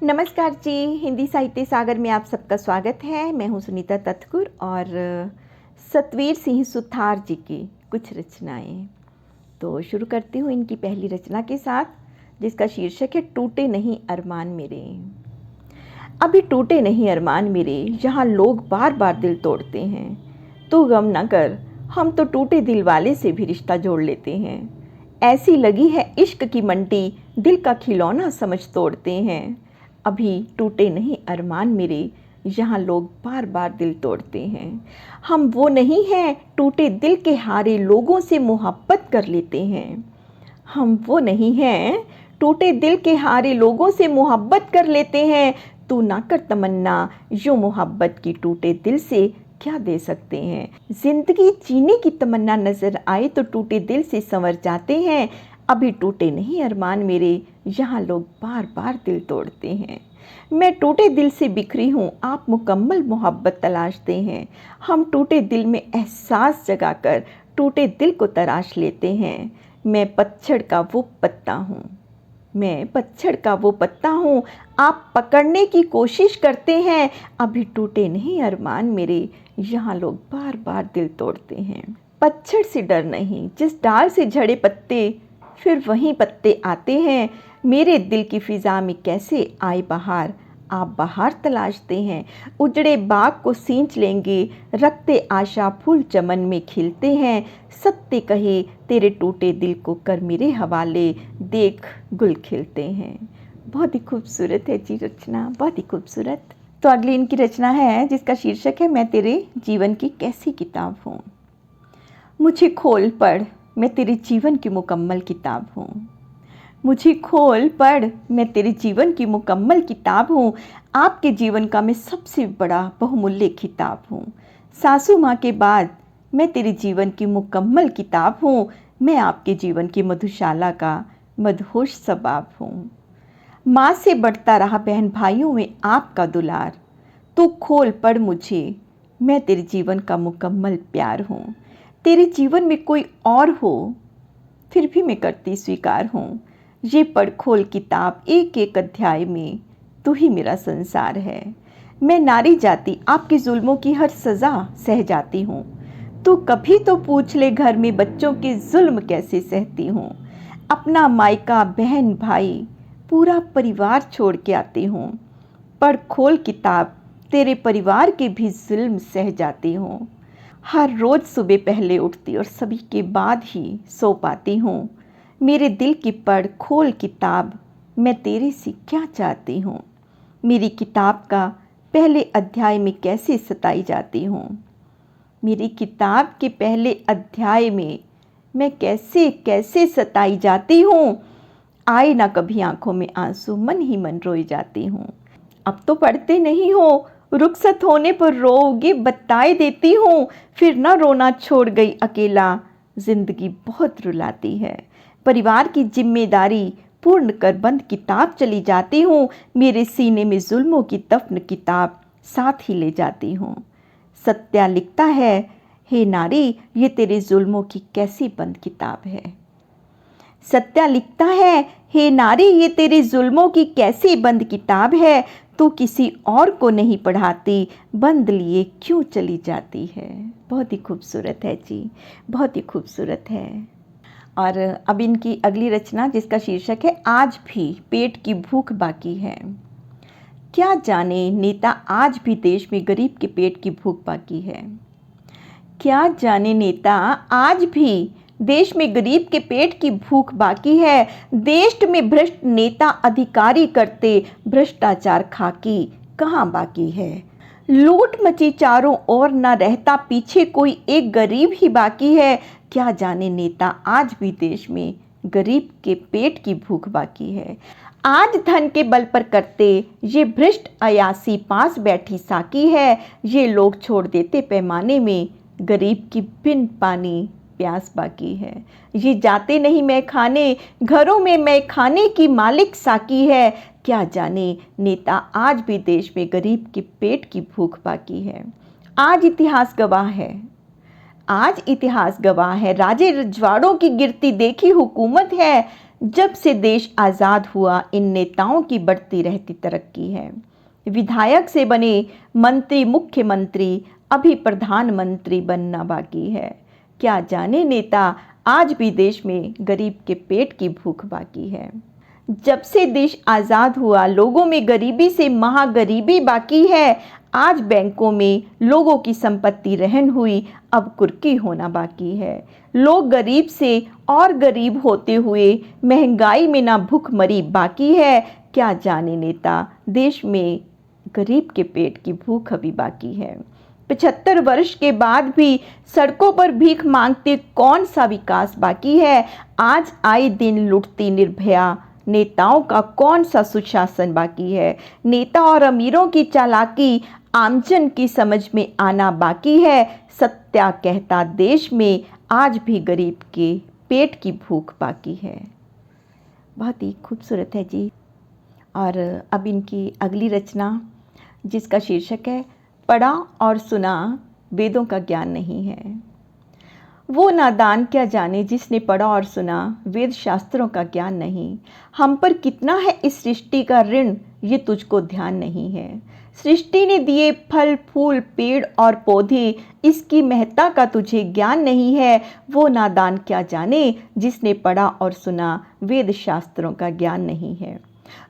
नमस्कार जी। हिंदी साहित्य सागर में आप सबका स्वागत है। मैं हूं सुनीता तत्कुर और सतवीर सिंह सुथार जी की कुछ रचनाएं। तो शुरू करती हूं इनकी पहली रचना के साथ, जिसका शीर्षक है टूटे नहीं अरमान मेरे। अभी टूटे नहीं अरमान मेरे, यहाँ लोग बार बार दिल तोड़ते हैं। तू गम न कर, हम तो टूटे दिल वाले से भी रिश्ता जोड़ लेते हैं। ऐसी लगी है इश्क की मंटी, दिल का खिलौना समझ तोड़ते हैं। अभी टूटे नहीं अरमान मेरे, यहाँ लोग बार बार दिल तोड़ते हैं। हम वो नहीं हैं टूटे दिल के हारे, लोगों से मोहब्बत कर लेते हैं। हम वो नहीं हैं टूटे दिल के हारे, लोगों से मोहब्बत कर लेते हैं। तू ना कर तमन्ना, यूँ मोहब्बत की टूटे दिल से क्या दे सकते हैं। जिंदगी जीने की तमन्ना नजर आए तो टूटे दिल से संवर जाते हैं। अभी टूटे नहीं अरमान मेरे, यहाँ लोग बार बार दिल तोड़ते हैं। मैं टूटे दिल से बिखरी हूँ, आप मुकम्मल मोहब्बत तलाशते हैं। हम टूटे दिल में एहसास जगाकर टूटे दिल को तराश लेते हैं। मैं पतझड़ का वो पत्ता हूँ, मैं पतझड़ का वो पत्ता हूँ, आप पकड़ने की कोशिश करते हैं। अभी टूटे नहीं अरमान मेरे, यहाँ लोग बार बार दिल तोड़ते हैं। पतझड़ से डर नहीं, जिस डाल से झड़े पत्ते फिर वहीं पत्ते आते हैं। मेरे दिल की फिजा में कैसे आए बहार, आप बहार तलाशते हैं। उजड़े बाग को सींच लेंगे, रखते आशा फूल चमन में खिलते हैं। सत्य कहे तेरे टूटे दिल को कर मेरे हवाले, देख गुल खिलते हैं। बहुत ही खूबसूरत है जी रचना, बहुत ही खूबसूरत। तो अगली इनकी रचना है जिसका शीर्षक है मैं तेरे जीवन की कैसी किताब हूँ। मुझे खोल पढ़, मैं तेरे जीवन की मुकम्मल किताब हूँ। मुझे खोल पढ़, मैं तेरे जीवन की मुकम्मल किताब हूँ। आपके जीवन का मैं सबसे बड़ा बहुमूल्य किताब हूँ। सासू माँ के बाद मैं तेरे जीवन की मुकम्मल किताब हूँ। मैं आपके जीवन की मधुशाला का मदहोश सबाब हूँ। माँ से बढ़ता रहा बहन भाइयों में आपका दुलार। तू खोल पढ़ मुझे, मैं तेरे जीवन का मुकम्मल प्यार हूँ। तेरे जीवन में कोई और हो फिर भी मैं करती स्वीकार हूँ। ये पढ़ खोल किताब, एक एक अध्याय में तू ही मेरा संसार है। मैं नारी जाति आपके जुल्मों की हर सज़ा सह जाती हूँ। तू कभी तो पूछ ले घर में बच्चों के जुल्म कैसे सहती हूँ। अपना मायका बहन भाई पूरा परिवार छोड़ के आती हूँ। पढ़ खोल किताब, तेरे परिवार के भी जुल्म सह जाती हूँ। हर रोज़ सुबह पहले उठती और सभी के बाद ही सो पाती हूँ। मेरे दिल की पढ़ खोल किताब, मैं तेरे से क्या चाहती हूँ। मेरी किताब का पहले अध्याय में कैसे सताई जाती हूँ। मेरी किताब के पहले अध्याय में मैं कैसे कैसे सताई जाती हूँ। आए ना कभी आंखों में आंसू, मन ही मन रोई जाती हूँ। अब तो पढ़ते नहीं हो, रुखसत होने पर रोओगे बताए देती हूँ। फिर ना रोना छोड़ गई अकेला, जिंदगी बहुत रुलाती है। परिवार की जिम्मेदारी पूर्ण कर बंद किताब चली जाती हूँ। मेरे सीने में जुल्मों की दफन किताब साथ ही ले जाती हूँ। सत्या लिखता है, हे नारी ये तेरे जुल्मों की कैसी बंद किताब है। सत्या लिखता है, हे नारी ये तेरे जुल्मों की कैसी बंद किताब है। तू किसी और को नहीं पढ़ाती, बंद लिए क्यों चली जाती है। बहुत ही खूबसूरत है जी, बहुत ही खूबसूरत है। और अब इनकी अगली रचना जिसका शीर्षक है आज भी पेट की भूख बाकी है। क्या जाने नेता आज भी देश में गरीब के पेट की भूख बाकी है। क्या जाने नेता आज भी देश में गरीब के पेट की भूख बाकी है। देश में भ्रष्ट नेता अधिकारी करते भ्रष्टाचार खाकी कहाँ बाकी है। लूट मची चारों ओर, न रहता पीछे कोई एक गरीब ही बाकी है। क्या जाने नेता आज भी देश में गरीब के पेट की भूख बाकी है। आज धन के बल पर करते ये भ्रष्ट अयासी पास बैठी साकी है। ये लोग छोड़ देते पैमाने में, गरीब की बिन पानी प्यास बाकी है। ये जाते नहीं मैं खाने, घरों में मैं खाने की मालिक साकी है। क्या जाने नेता आज भी देश में गरीब के पेट की भूख बाकी है। आज इतिहास गवाह है, आज इतिहास गवाह है, राजे रजवाड़ों की गिरती देखी हुकूमत है। जब से देश आज़ाद हुआ इन नेताओं की बढ़ती रहती तरक्की है। विधायक से बने मंत्री, मुख्यमंत्री, अभी प्रधानमंत्री बनना बाकी है। क्या जाने नेता आज भी देश में गरीब के पेट की भूख बाकी है। जब से देश आज़ाद हुआ लोगों में गरीबी से महागरीबी बाकी है। आज बैंकों में लोगों की संपत्ति रहन हुई, अब कुर्की होना बाकी है। लोग गरीब से और गरीब होते हुए महंगाई में ना भूखमरी बाकी है। क्या जाने नेता देश में गरीब के पेट की भूख अभी बाकी है। 75 वर्ष के बाद भी सड़कों पर भीख मांगते कौन सा विकास बाकी है। आज आए दिन लुटती निर्भया नेताओं का कौन सा सुशासन बाकी है। नेता और अमीरों की चालाकी आमजन की समझ में आना बाकी है। सत्या कहता देश में आज भी गरीब के पेट की भूख बाकी है। बहुत ही खूबसूरत है जी। और अब इनकी अगली रचना जिसका शीर्षक है पढ़ा और सुना वेदों का ज्ञान नहीं है। वो नादान क्या जाने जिसने पढ़ा और सुना वेद शास्त्रों का ज्ञान नहीं। हम पर कितना है इस सृष्टि का ऋण ये तुझको ध्यान नहीं है। सृष्टि ने दिए फल फूल पेड़ और पौधे इसकी महत्ता का तुझे ज्ञान नहीं है। वो नादान क्या जाने जिसने पढ़ा और सुना वेद शास्त्रों का ज्ञान नहीं है।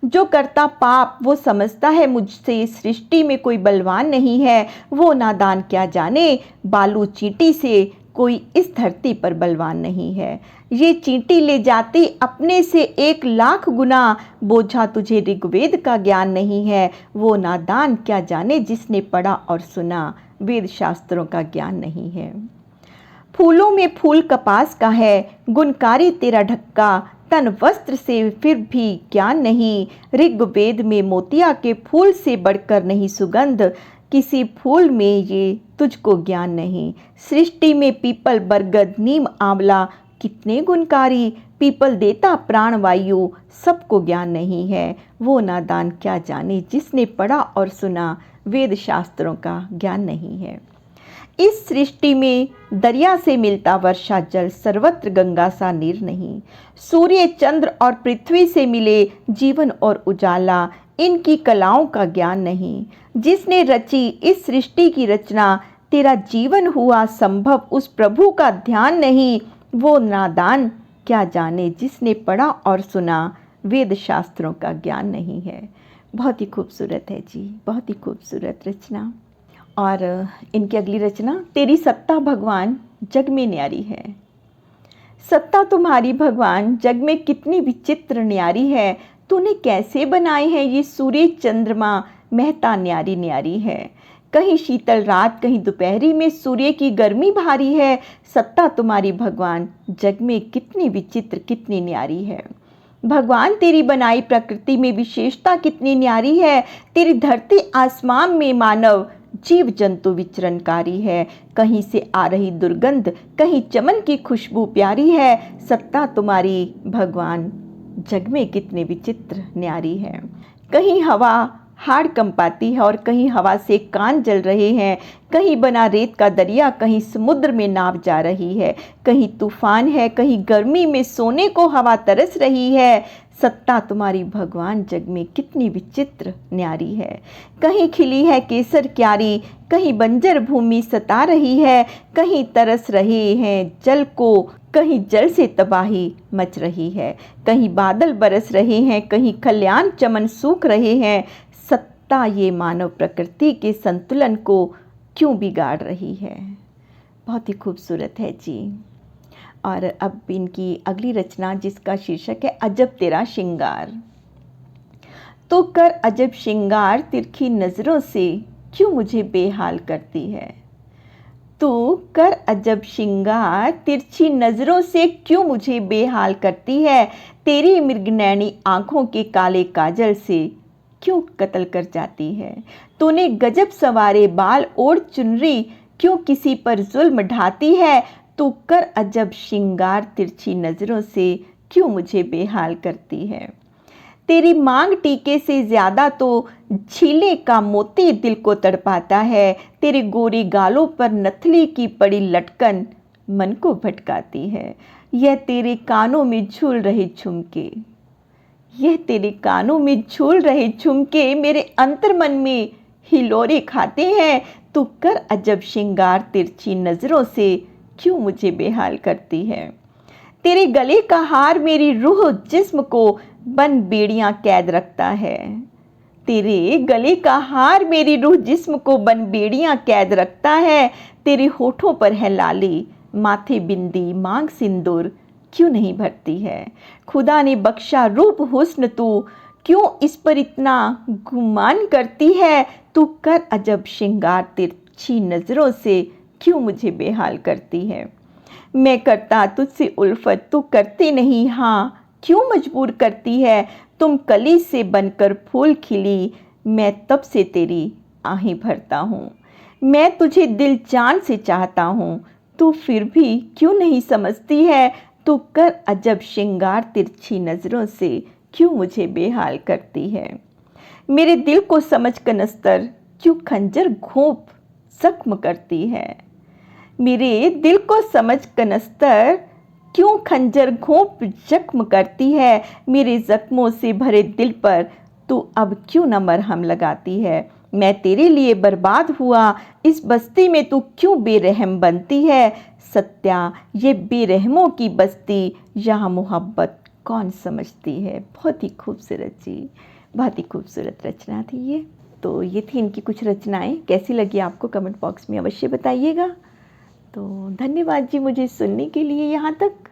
जो करता पाप वो समझता है मुझसे सृष्टि में कोई बलवान नहीं है। वो नादान क्या जाने बालू चींटी से कोई इस धरती पर बलवान नहीं है। ये चींटी ले जाती अपने से 1,00,000 गुना बोझा तुझे ऋग्वेद का ज्ञान नहीं है। वो नादान क्या जाने जिसने पढ़ा और सुना वेद शास्त्रों का ज्ञान नहीं है। फूलों में फूल कपास का है गुणकारी तेरा ढक्का तन वस्त्र से फिर भी ज्ञान नहीं। ऋग्वेद में मोतिया के फूल से बढ़कर नहीं सुगंध किसी फूल में ये तुझको ज्ञान नहीं। सृष्टि में पीपल बरगद नीम आंवला कितने गुणकारी पीपल देता प्राण वायु सबको ज्ञान नहीं है। वो नादान क्या जाने जिसने पढ़ा और सुना वेद शास्त्रों का ज्ञान नहीं है। इस सृष्टि में दरिया से मिलता वर्षा जल सर्वत्र गंगा सा नीर नहीं। सूर्य चंद्र और पृथ्वी से मिले जीवन और उजाला इनकी कलाओं का ज्ञान नहीं। जिसने रची इस सृष्टि की रचना तेरा जीवन हुआ संभव उस प्रभु का ध्यान नहीं। वो नादान क्या जाने जिसने पढ़ा और सुना वेद शास्त्रों का ज्ञान नहीं है। बहुत ही खूबसूरत है जी, बहुत ही खूबसूरत रचना। और इनकी अगली रचना तेरी सत्ता भगवान जग में न्यारी है। सत्ता तुम्हारी भगवान जग में कितनी विचित्र न्यारी है। तूने कैसे बनाए हैं ये सूर्य चंद्रमा महता न्यारी न्यारी है। कहीं शीतल रात कहीं दोपहरी में सूर्य की गर्मी भारी है। सत्ता तुम्हारी भगवान जग में कितनी विचित्र कितनी न्यारी है। भगवान तेरी बनाई प्रकृति में विशेषता कितनी न्यारी है। तेरी धरती आसमान में मानव जीव जंतु विचरणकारी है। कहीं से आ रही दुर्गंध कहीं चमन की खुशबू प्यारी है। सत्ता तुम्हारी भगवान जग में कितने विचित्र न्यारी है। कहीं हवा हाड़ कंपाती है और कहीं हवा से कान जल रहे हैं। कहीं बना रेत का दरिया कहीं समुद्र में नाव जा रही है। कहीं तूफान है कहीं गर्मी में सोने को हवा तरस रही है। सत्ता तुम्हारी भगवान जग में कितनी विचित्र न्यारी है। कहीं खिली है केसर क्यारी कहीं बंजर भूमि सता रही है। कहीं तरस रहे हैं जल को कहीं जल से तबाही मच रही है। कहीं बादल बरस रहे हैं कहीं खलियान चमन सूख रहे हैं। सत्ता ये मानव प्रकृति के संतुलन को क्यों बिगाड़ रही है। बहुत ही खूबसूरत है जी। और अब इनकी अगली रचना जिसका शीर्षक है अजब तेरा श्रृंगार। तो कर अजब श्रृंगार तिरछी नज़रों से क्यों मुझे बेहाल करती है। तू कर अजब श्रृंगार तिरछी नज़रों से क्यों मुझे बेहाल करती है। तेरी मृगनैनी आँखों के काले काजल से क्यों कत्ल कर जाती है। तूने गजब सवारे बाल ओढ़ चुनरी क्यों किसी पर जुल्म ढाती है। तू कर अजब श्रृंगार तिरछी नज़रों से क्यों मुझे बेहाल करती है। तेरी मांग टीके से ज़्यादा तो झीले का मोती दिल को तड़पाता है। तेरे गोरी गालों पर नथली की पड़ी लटकन मन को भटकाती है। यह तेरे कानों में झूल रहे झुमके, यह तेरे कानों में झूल रहे झुमके मेरे अंतर मन में हिलोरे खाते हैं। तू कर अजब श्रृंगार, तिरछी नजरों से क्यों मुझे बेहाल करती है। तेरे गले का हार मेरी रूह जिस्म को बन बेड़ियां कैद रखता है। तेरे गले का हार मेरी रूह जिस्म को बन बेड़ियां कैद रखता है। तेरे होठों पर है लाली, माथे बिंदी, मांग सिंदूर क्यों नहीं भरती है। खुदा ने बख्शा रूप हुस्न, तू क्यों इस पर इतना गुमान करती है। तू कर अजब श्रृंगार, तिरछी नजरों से क्यों मुझे बेहाल करती है। मैं करता तुझसे उल्फत, तू करती नहीं, हाँ क्यों मजबूर करती है। तुम कली से बनकर फूल खिली, मैं तब से तेरी आहें भरता हूँ। मैं तुझे दिल जान से चाहता हूँ, तू फिर भी क्यों नहीं समझती है। तू कर अजब श्रृंगार, तिरछी नज़रों से क्यों मुझे बेहाल करती है। मेरे दिल को समझ कर नस्तर क्यों खंजर घोंप जख्म करती है। मेरे दिल को समझ कनस्तर क्यों खंजर घोंप जख्म करती है। मेरे जख्मों से भरे दिल पर तू अब क्यों न मरहम लगाती है। मैं तेरे लिए बर्बाद हुआ, इस बस्ती में तू क्यों बेरहम बनती है। सत्या, ये बेरहमों की बस्ती, यहाँ मोहब्बत कौन समझती है। बहुत ही खूबसूरत जी, बहुत ही खूबसूरत रचना थी ये। तो ये थी इनकी कुछ रचनाएं। कैसी लगी आपको कमेंट बॉक्स में अवश्य बताइएगा। तो धन्यवाद जी मुझे सुनने के लिए यहाँ तक।